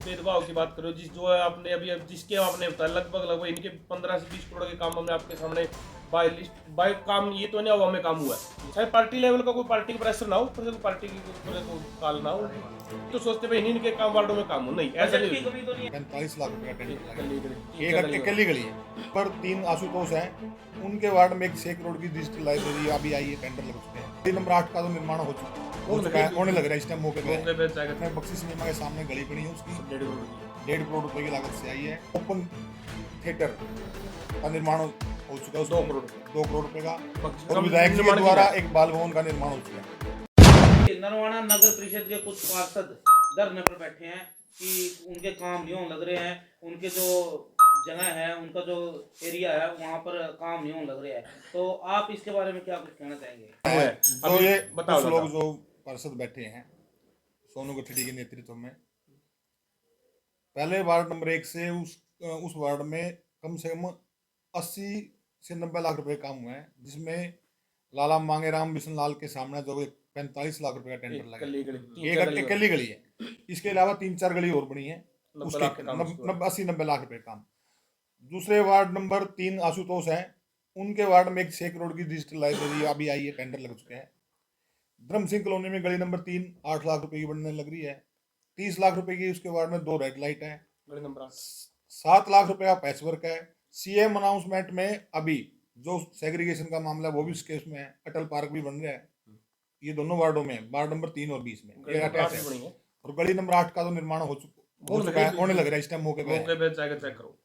भेदभाव की बात करो जिस जो है आपने अभी जिसके आपने बताया लगभग इनके 15 से 20 करोड़ के काम हमने आपके सामने बाय लिस्ट बाय काम ये तो नहीं हुआ हमें काम हुआ है। चाहे पार्टी लेवल का कोई पार्टी का प्रेशर ना हो पर पार्टी की कोई काल ना हो तो सोचते भाई इनके काम वार्डों में काम हो नहीं ऐसा नहीं कमी तो नहीं 45 लाख रुपए का टेंडर लगा है। एक अकेली गली है पर 3 आशुतोष हैं उनके वार्ड में एक 6 करोड़ की डिजिटल लाइब्रेरी अभी आई है, टेंडर लग चुके हैं। गली नंबर 8 का तो निर्माण हो चुका है, होने लग रहा है इस टाइम मौके पे बख्शी सिनेमा के सामने गली बनी है उसकी 1.5 करोड़ रुपए की लागत से आई है। ओपन थिएटर का निर्माण हो चुका है उसमें 2 करोड़ रुपए का और विधायक जी के द्वारा एक बाल भवन का निर्माण हो चुका है। नरवाना नगर परिषद के कुछ पार्षद धरने पर बैठे हैं कि उनके काम नहीं होने लग रहे हैं, उनके जो जगह है उनका जो एरिया है वहाँ पर काम नहीं होने लग रहा है, तो आप इसके बारे में क्या कुछ कहना चाहेंगे? तो ये कुछ लोग जो पार्षद बैठे हैं सोनू गठड़ी के नेतृत्व में पहले वार्ड नंबर 1 से उस वार्ड में कम से कम 80 से 90 लाख रुपए काम हुए हैं, जिसमें लाला मांगेराम बिशन लाल के सामने जो 45 लाख रुपए का टेंडर लगा एक अकेली गली है। इसके अलावा 3-4 गली और बनी है उसके 80-90 लाख रुपए काम। दूसरे वार्ड नंबर 3 आशुतोष है उनके वार्ड में एक 6 करोड़ की डिजिटल लाइब्रेरी अभी आई है, टेंडर लग चुके हैं। धर्म सिंह कॉलोनी में गली नंबर 3 8 लाख रुपए की बनने लग रही है। 30 लाख रुपए की उसके वार्ड में 2 रेड लाइट है। 7 लाख रुपए का पैच वर्क है। सीएम अनाउंसमेंट में अभी जो सेग्रीगेशन का मामला है वो भी इस केस में है। अटल पार्क भी बन रहा है, ये दोनों वार्डों में, वार्ड नंबर 3 और 20 में ये अटैच है। और गली नंबर 8 का तो निर्माण हो चुका है, होने लग रहा है इस टाइम मौके पे चेक करो।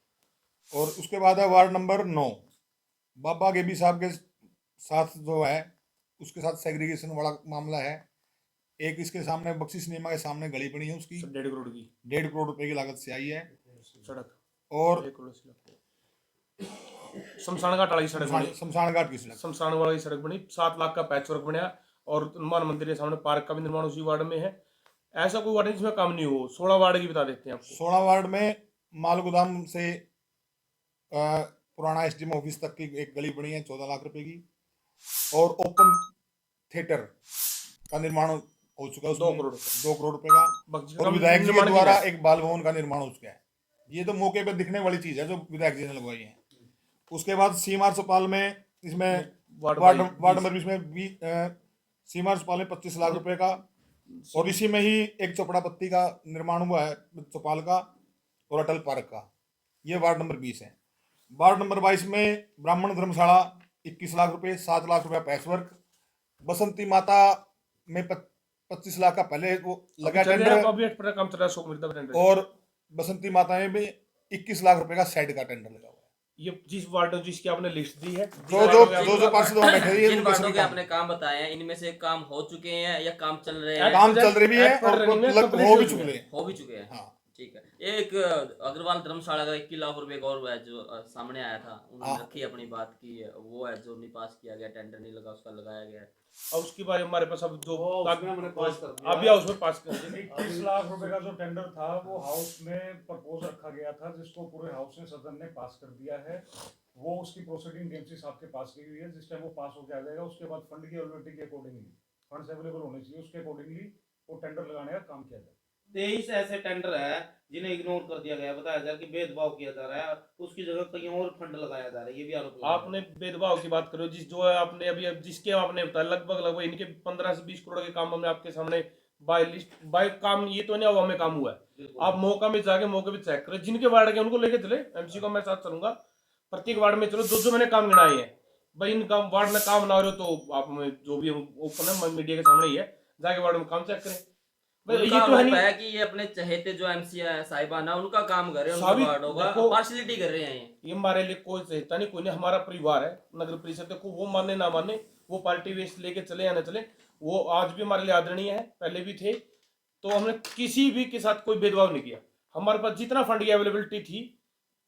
और उसके बाद है वार्ड नंबर 9 बाबा गेबी साहब के साथ जो है उसके साथ सेग्रीगेशन वाला मामला है। एक इसके सामने बख्शी सिनेमा के सामने गली बनी है उसकी 1.5 करोड़ रुपए की लागत से आई है सड़क। और शमशान घाट वाली सड़क बनी, शमशान घाट की सड़क, शमशान वाली सड़क बनी। 7 लाख का पैच वर्क बना और हनुमान मंदिर के सामने पार्क का भी निर्माण उसी वार्ड में है। ऐसा कोई वार्ड जिसमें काम नहीं हो। 16 वार्ड की बता देते हैं आपको। 16 वार्ड में माल गोदाम से पुराना एसडीएम ऑफिस तक की एक गली बनी है 14 लाख रुपए की। और ओपन थिएटर का निर्माण हो चुका है उसमें 2 करोड़ रुपए का और विधायक जी के द्वारा एक बाल भवन का निर्माण हो चुका है। ये तो मौके पे दिखने वाली चीज है जो विधायक जी ने लगवाई है। उसके बाद सीमार चौपाल में इसमें वार्ड नंबर 20 में सीमार चौपाल में 25 लाख रुपए का और इसी में ही एक चौपड़ा पत्ती का निर्माण हुआ है चौपाल का और अटल पार्क का। ये वार्ड नंबर 20 है। वार्ड नंबर 22 में ब्राह्मण धर्मशाला 21 लाख रुपए, 7 लाख रुपया पैच वर्क। बसंती माता में 25 लाख का पहले वो लगा टेंडर और बसंती माता में भी 21 लाख रुपए का साइड का टेंडर लगा हुआ है। ये जिस वार्ड जिसकी आपने लिस्ट दी है जो पार्षद बैठे हैं जिन वार्डों के आपने काम बताए हैं इनमें से काम हो चुके हैं या काम चल रहे हैं? काम चल रहे भी है और हो भी चुके हैं। हाँ ठीक है। एक अग्रवाल धर्मशाला का 21 लाख रुपए का और है जो सामने आया था, उन्होंने रखी अपनी बात की, वो है जो नहीं पास किया गया, टेंडर नहीं लगा, उसका लगाया गया। और उसके बारे में हमारे पास अब जो अभी हाउस में पास कर 21 लाख रुपए का जो टेंडर था वो हाउस में प्रपोज रखा गया था जिसको पूरे हाउस ने सदन ने पास कर दिया है। वो उसकी प्रोसीडिंग डीएमसी साहब के पास गई हुई है। जिस टाइम वो पास होकर आ जाएगा उसके बाद फंड की अवेलेबिलिटी के अकॉर्डिंगली फंड्स अवेलेबल होने चाहिए, उसके अकॉर्डिंगली वो टेंडर लगाने का काम किया जाए। 23 ऐसे टेंडर है जिन्हें इग्नोर कर दिया गया, बताया जा रहा है कि भेदभाव किया जा रहा है, उसकी जगह कहीं और फंड लगाया जा रहा है, ये भी आरोप आपने भेदभाव की बात करो जिस जो है आपने अभी जिसके आपने बताया लगभग इनके 15 से 20 करोड़ के काम हमने आपके सामने बाय लिस्ट बाय काम ये तो नहीं हुआ हमें काम हुआ है। आप मौका में जाके मौके पे चेक करो, जिनके वार्ड के उनको लेके चले, एमसी को मैं साथ चलूंगा, प्रत्येक वार्ड में चलो जो मैंने काम गिनाए हैं भाई इन काम वार्ड में काम ना हो रहे तो आप जो भी ओपन है मीडिया के सामने ही है, जाके वार्ड में काम चेक करें। ये तो है कि ये अपने चहेते जो एमसी साहिबाना उनका काम कर रहे हैं, उनका वार्ड होगा, पार्शलिटी कर रहे हैं। ये हमारे लिए कोई चहेता नहीं, कोई नहीं, हमारा परिवार है नगर परिषद। देखो वो माने ना माने, वो पार्टी वेस्ट लेके चले या ना चले, वो आज भी हमारे लिए आदरणीय है, पहले भी थे। तो हमने किसी भी के साथ कोई भेदभाव नहीं किया। हमारे पास जितना फंड की अवेलेबिलिटी थी,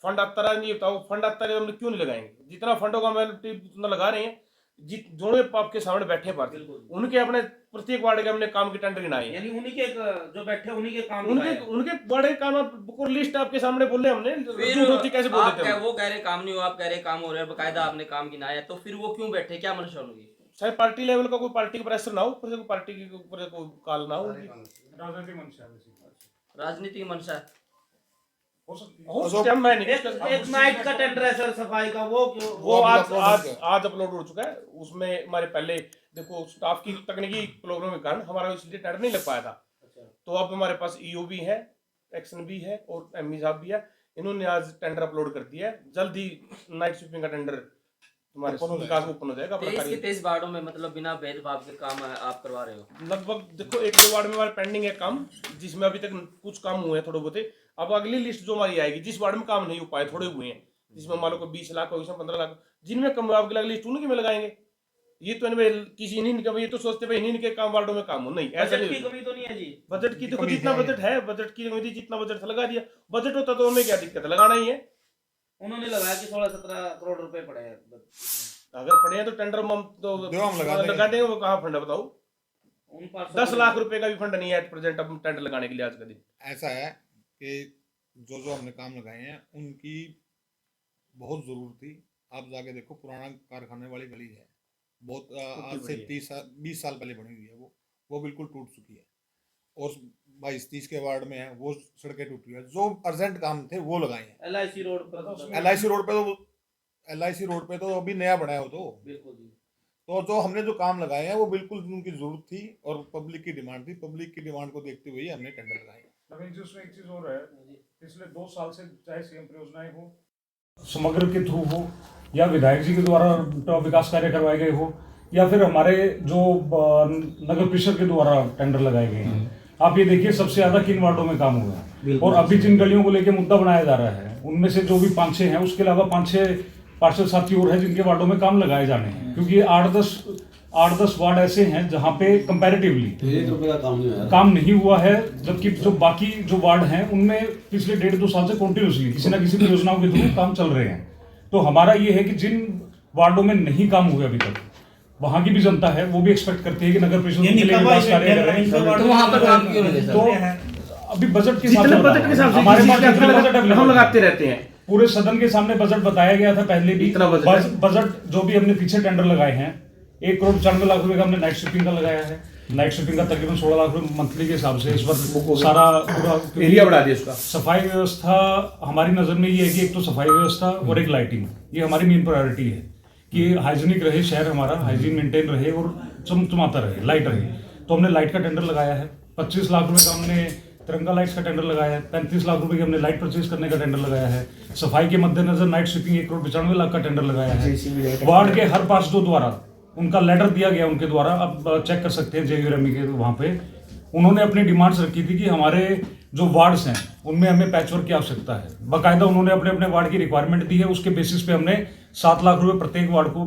फंड आता रहा नहीं बताओ, फंड आता रहा हमने क्यों नहीं लगाएंगे? जितना फंडों का अवेलेबिलिटी उतना लगा रहे हैं। जो आपके सामने बैठे पार्टी उनके अपने प्रत्येक वार्ड के हमने काम के टेंडर गिनाए, यानी उन्हीं के जो बैठे उन्हीं के काम उनके वार्ड के काम को लिस्ट आपके सामने बोले हमने। कैसे बोल देते हैं? वो कह रहे काम नहीं हो, आप कह रहे काम हो रहा है, बकायदा आपने काम गिनाया, तो फिर वो क्यों बैठे? क्या मंशा उनकी? चाहे पार्टी लेवल का कोई पार्टी का प्रेशर ना हो, पर पार्टी के ऊपर कोई काल ना हो, राजनीतिक मंशा राजनीति की मंशा है। हो सकती है। हो सकता है, मैं नहीं एक नाइट का टेंडर है सर सफाई का, वो वो अभी आज upload हो आज गया। आज अपलोड हो चुका है। उसमें हमारे पहले देखो स्टाफ की तकनीकी प्रॉब्लम के कारण हमारा इसलिए टेंडर नहीं लग पाया था। तो अब हमारे पास ईओ भी है, एक्शन भी है और एमई साहब भी है। इन्होंने आज टेंडर अपलोड कर दिया है। जल्द ही नाइट स्वीपिंग का टेंडर तुम्हारे ओपन हो विकास में ओपन हो जाएगा। अपना 23 के कार्य 23 वार्डों में मतलब बिना भेदभाव के काम आप करवा रहे हो। लगभग देखो 1-2 वार्ड में हमारे पेंडिंग है काम, जिसमें अभी तक कुछ काम हुए हैं थोड़े बहुत। अब अगली लिस्ट जो हमारी आएगी, जिस वार्ड में काम नहीं हो पाए, थोड़े हुए हैं, जिसमें मान लो 20 लाख हो, इसमें 15 लाख, जिनमें कम अगली लिस्ट उनके में लगाएंगे। ये तो इनमें किसी नहीं निकल, ये तो सोचते भाई इन्हीं के काम वार्डों में काम हो, नहीं ऐसा बजट की नहीं। कमी तो नहीं है जी। बजट की देखो कमी जितना है। बजट है, बजट की कमी थी, जितना बजट था लगा दिया। बजट होता तो हमें क्या दिक्कत है, लगाना ही है। उन्होंने लगाया कि 16-17 करोड़ रुपए पड़े हैं। अगर पड़े हैं तो टेंडर हम तो जो हम लगा देंगे। लगा देंगे। वो कहाँ फंड है बताओ? उन पार्षद 10 लाख रुपए का भी फंड नहीं है एट प्रेजेंट अब टेंडर लगाने के लिए आज का दिन। ऐसा है कि जो जो हमने काम लगाए हैं उनकी बहुत ज़रूरत थी। आप जाके देखो, पुराना कारखाने वाली गली है, बहुत आज से पड़ी है। 20 साल पहले बनी हुई है। वो बिल्कुल टूट चुकी है। और 22-30 के वार्ड में है, वो सड़कें टूटी है। जो अर्जेंट काम थे वो लगाए हैं। LIC रोड पर LIC रोड पे तो अभी नया बना है वो तो। बिल्कुल जी। तो जो हमने जो काम लगाए हैं वो बिल्कुल उनकी जरूरत थी और पब्लिक की डिमांड थी। पब्लिक की डिमांड को देखते हुए हमने टेंडर लगाए। नवीन जी, उसमें एक चीज और है, पिछले 2 साल से चाहे सीएम परियोजनाएं हो, समग्र के थ्रू हो, या विधायक जी के द्वारा विकास कार्य करवाए गए हो, या फिर हमारे जो नगर परिषद के द्वारा टेंडर लगाए गए हैं, आप ये देखिए सबसे ज्यादा किन वार्डों में काम हुआ है। और अभी जिन गलियों को लेकर मुद्दा बनाया जा रहा है, उनमें से जो भी 5-6 हैं, उसके अलावा 5-6 पार्षद साथी और हैं जिनके वार्डों में काम लगाए जाने हैं। क्योंकि 8-10 वार्ड ऐसे हैं जहाँ पे कंपैरेटिवली काम नहीं हुआ है, जबकि जो बाकी जो वार्ड हैं उनमें पिछले 1.5-2 साल से कंटिन्यूसली किसी ना किसी परियोजनाओं के थ्रू काम चल रहे हैं। तो हमारा ये है कि जिन वार्डों में नहीं काम हुए अभी तक, वहां की भी जनता है, वो भी एक्सपेक्ट करती है कि नगर परिषद उनके लिए विकास कार्य करें। तो वहां पर काम क्यों नहीं तो अभी बजट के जितने बजट के हिसाब से हमारे जिस पास चीज़ का जितना बजट हम available लगाते रहते हैं। पूरे सदन के सामने बजट बताया गया था पहले भी। इतना बजट है। बजट जो भी हमने पीछे टेंडर लगाए हैं, 1,95,00,000 रुपए का हमने नाइट शिपिंग का लगाया है। नाइट शिपिंग का तकरीबन 16 लाख रुपए मंथली के हिसाब से इस बार सारा पूरा एरिया बढ़ा दिया उसका। सफाई व्यवस्था हमारी नजर में ये है कि एक तो सफाई व्यवस्था और एक लाइटिंग, ये हमारी मेन प्रायोरिटी है कि हाइजीनिक रहे शहर, हमारा हाइजीन मेंटेन रहे और चमचमाता रहे, लाइट रहे। तो हमने लाइट का टेंडर लगाया है। 25 लाख रुपए का हमने तिरंगा लाइट्स का टेंडर लगाया है। 35 लाख रुपए की हमने लाइट परचेज करने का टेंडर लगाया है। सफाई के मद्देनजर नाइट स्वीपिंग 1,95,00,000 का टेंडर लगाया है। वार्ड के हर पार्षदों द्वारा उनका लेटर दिया गया उनके द्वारा, अब चेक कर सकते हैं JURME के वहाँ पे। उन्होंने अपनी डिमांड्स रखी थी कि हमारे जो वार्ड्स हैं उनमें हमें पैचवर्क की आवश्यकता है। बाकायदा उन्होंने अपने अपने वार्ड की रिक्वायरमेंट दी है। उसके बेसिस पे हमने 7 लाख रुपए प्रत्येक वार्ड को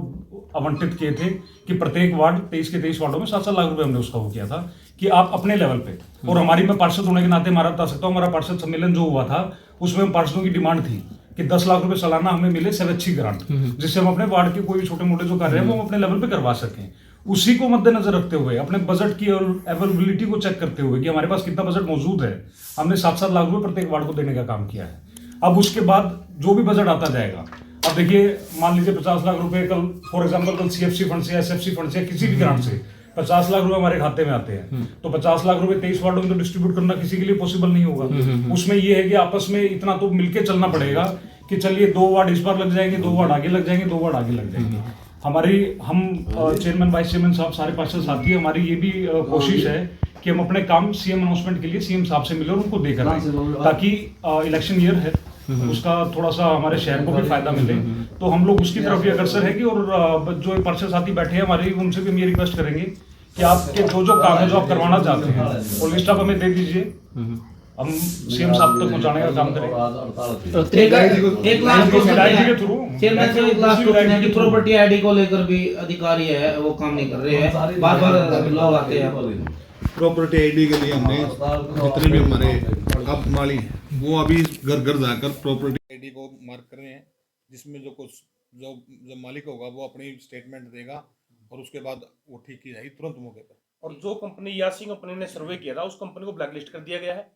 आवंटित किए थे कि प्रत्येक वार्ड 23 के 23 वार्डों में 7-7 लाख रुपए हमने उसका वो किया था कि आप अपने लेवल पे। और हमारी, मैं पार्षद होने के नाते हमारा बता सकता हूँ, हमारा पार्षद सम्मेलन जो हुआ था उसमें पार्षदों की डिमांड थी कि 10 लाख रुपए सालाना हमें मिले स्वैच्छिक ग्रांट, जिससे हम अपने वार्ड के कोई भी छोटे मोटे जो कार्य है वो हम अपने लेवल पे करवा सकें। उसी को मद्देनजर रखते हुए, अपने बजट की अवेलेबिलिटी को चेक करते हुए कि हमारे पास कितना बजट मौजूद है, हमने 7-7 लाख रुपए प्रत्येक वार्ड को देने का काम किया है। अब उसके बाद जो भी बजट आता जाएगा, अब देखिए मान लीजिए 50 लाख रुपए कल फॉर एग्जांपल कल CFC फंड से, SFC फंड से, किसी भी ग्रांट से 50 लाख रुपए हमारे खाते में आते हैं, तो 50 लाख रुपए 23 वार्डों में तो डिस्ट्रीब्यूट करना किसी के लिए पॉसिबल नहीं होगा। उसमें ये है कि आपस में इतना तो मिलके चलना पड़ेगा कि चलिए 2 वार्ड इस बार लग जाएंगे, 2 वार्ड आगे लग जाएंगे, 2 वार्ड आगे लग जाएंगे। हम चेयरमैन वाइस चेयरमैन साहब सारे पार्षद साथी, हमारी ये भी कोशिश है कि हम अपने काम CM अनाउंसमेंट के लिए CM साहब से मिले और उनको देकर आए, ताकि इलेक्शन ईयर है उसका थोड़ा सा हमारे शहर को भी फायदा मिले। तो हम लोग उसकी तरफ भी अग्रसर है कि, और जो पार्षद साथी बैठे हैं हमारे, उनसे भी हम ये रिक्वेस्ट करेंगे कि आपके जो काम है जो आप करवाना चाहते हैं वो लिस्ट आप हमें दे दीजिए, हम CM साहब तक पहुंचाने का काम करेंगे। एक लाख विधायक जी के थ्रू। चेयरमैन से एक लाख क्वेश्चन है कि प्रॉपर्टी ID को लेकर भी अधिकारी है वो काम नहीं कर रहे हैं, बार बार लोग आते हैं। प्रॉपर्टी ID के लिए हमने जितने भी हमारे अब माली हैं वो अभी घर घर जाकर प्रॉपर्टी ID को मार्क कर रहे हैं, जिसमें जो कुछ जो मालिक होगा वो अपनी स्टेटमेंट देगा और उसके बाद वो ठीक की जाएगी तुरंत मौके पर। और जो कंपनी यासी कंपनी ने सर्वे किया था उस कंपनी को ब्लैक लिस्ट कर दिया गया है।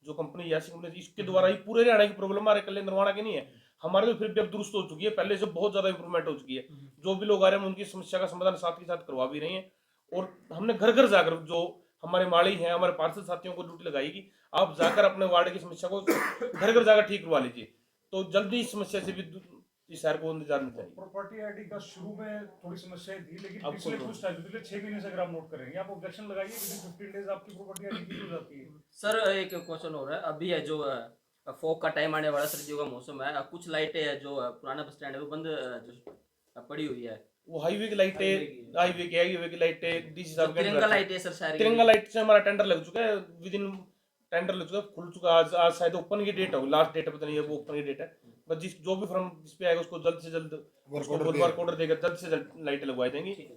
जो कंपनी यासी कंपनी, इसके द्वारा ही पूरे हरियाणा की प्रॉब्लम हमारे कल्याण नरवाना की नहीं है, हमारे तो फिर भी अब दुरुस्त हो चुकी है, पहले से बहुत ज्यादा इंप्रूवमेंट हो चुकी है। जो भी लोग आ रहे हैं उनकी समस्या का समाधान साथ के साथ करवा भी रहे हैं। और हमने घर घर जाकर जो हमारे माड़ी हैं, हमारे पार्षद साथियों को ड्यूटी लगाएगी। आप जाकर अपने वार्ड की समस्या को घर घर जाकर ठीक करवा लीजिए, तो जल्दी इस समस्या से भी इस शहर को निजात मिल जाएगी। प्रॉपर्टी आईडी का शुरू में थोड़ी समस्याएं थी, लेकिन अब पिछले कोई कुछ टाइम पिछले 6 महीने से अगर आप नोट करेंगे, आप ऑब्जेक्शन लगाइए विदिन 15 डेज आपकी प्रॉपर्टी आईडी की हो जाती है। सर एक क्वेश्चन हो रहा है, अभी है जो फॉग का टाइम आने वाला, सर्दियों का मौसम है, कुछ लाइटें है जो पुराना बस स्टैंड है वो बंद जो पड़ी हुई है, वो हाईवे की लाइटें, हाईवे की लाइटें डीसी साहब के तिरंगा लाइट है सर सारी तिरंगा लाइट से हमारा टेंडर लग चुका है, विदिन टेंडर लग चुका है, खुल चुका है। आज शायद ओपन की डेट है, लास्ट डेट पता नहीं है, वो ओपन की डेट है। बस जिस जो भी फर्म जिस पे आएगा उसको जल्द से जल्द वर्क ऑर्डर वर्क ऑर्डर देकर जल्द से जल्द लाइटें लगवाई देंगी। ठीक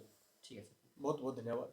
है सर। बहुत बहुत धन्यवाद।